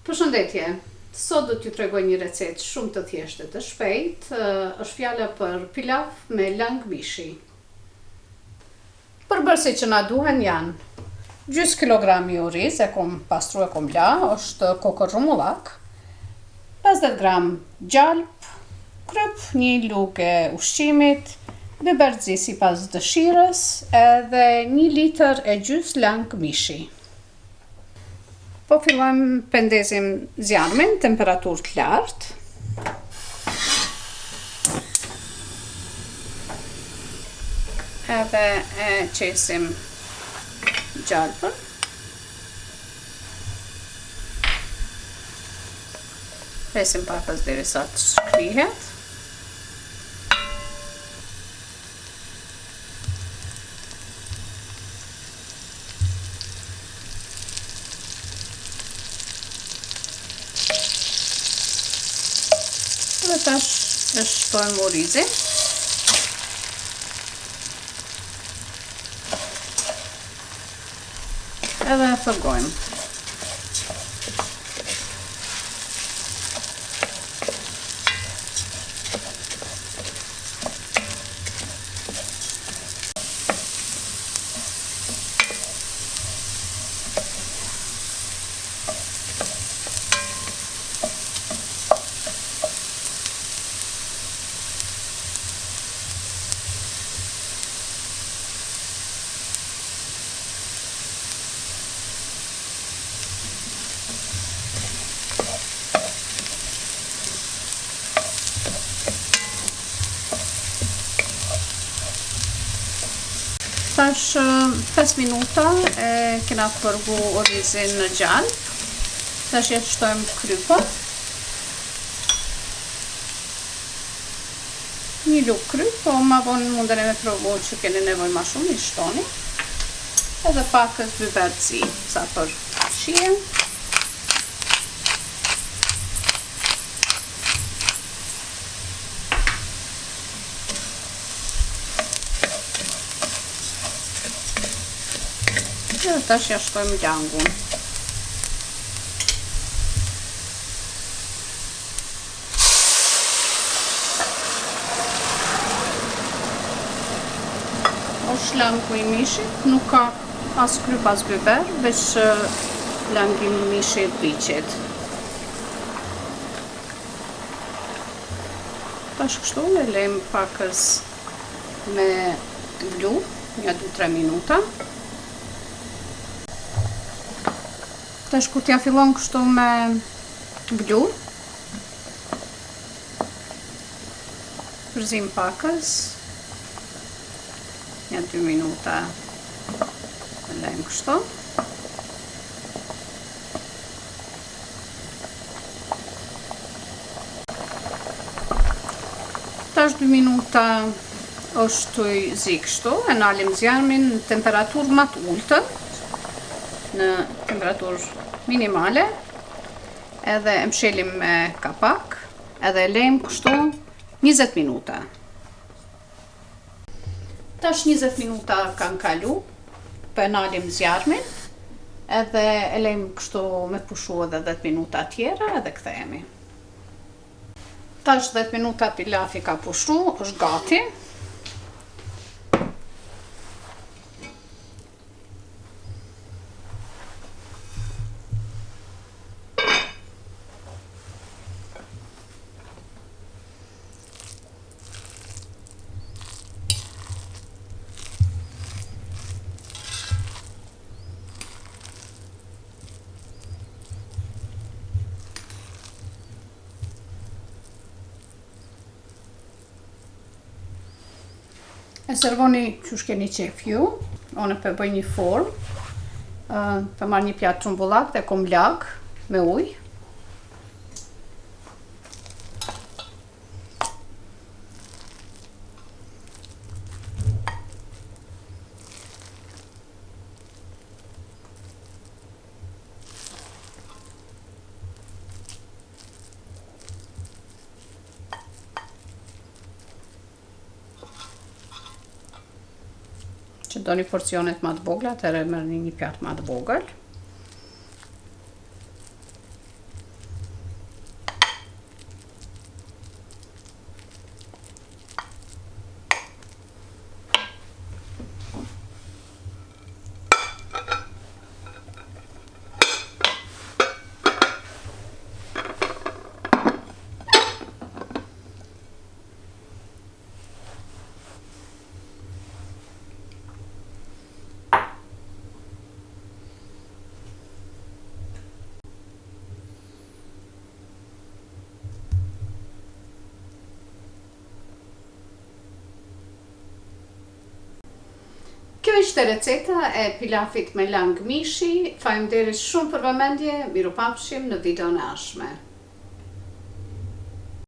Përshëndetje, sot do t'ju tregoj një recetë shumë të thjeshtë të shpejtë, është fjala për pilav me lang mishi. Përbërësit që na duhen janë gjys kilogrami oriz, e kom pastru e kom la, është kokër rumullak, 50 gram gjalp, kryp, 1 lugë e ushqimit, biberzi sipas dëshirës, edhe 1 litër e gjys lang mishi. Po fillojmë pendezim zjarmin, temperaturë të lartë. Edhe e qesim gjalpën. Presim pakës derisa të shkrihet. Dhe tash e shtojmë orizin. Edhe e fërgojmë. Tash 5 minuta e kena fërgu orizin në gjalp. Tash e shtojmë krypën. 1 lugë kryp, po ma vonë mundën e me provu që keni nevoj ma shumë, i shtoni. Edhe pakës biberzi, sa për shien. Dhe tash ja shtojmë langun. Është langu i mishit, nuk ka as kryp as biber, veç langu i mishit biqet. Tash kështu e lejmë pakës me blu, një 2-3 minuta. Tash kur t'ja fillon kështu me blu, përzim pakës, një 2 minuta e lejmë kështu. Tash 2 minuta është të zi kështu, e nalim zjarmin në temperaturë më të ultën, në temperaturë minimale, edhe e mshelim me kapak, edhe lejmë kështu 20 minuta. Tash 20 minuta kanë kalu, për nalim zjarmin, edhe e lejmë kështu me pushu edhe 10 minuta tjera, edhe kthehemi. Tash 10 minuta pilafi ka pushu, është gati. E servoni që shkeni qef ju, one për bëj një formë, për marrë një pjatë trumbullak dhe kom lag me ujë. Që do një porcionet ma të vogla, atëherë merrni një pjatë ma të vogël. Kjo ishte receta e pilafit me lang mishi. Faleminderit shumë për vëmendje. Mirupafshim në videon e ardhshme.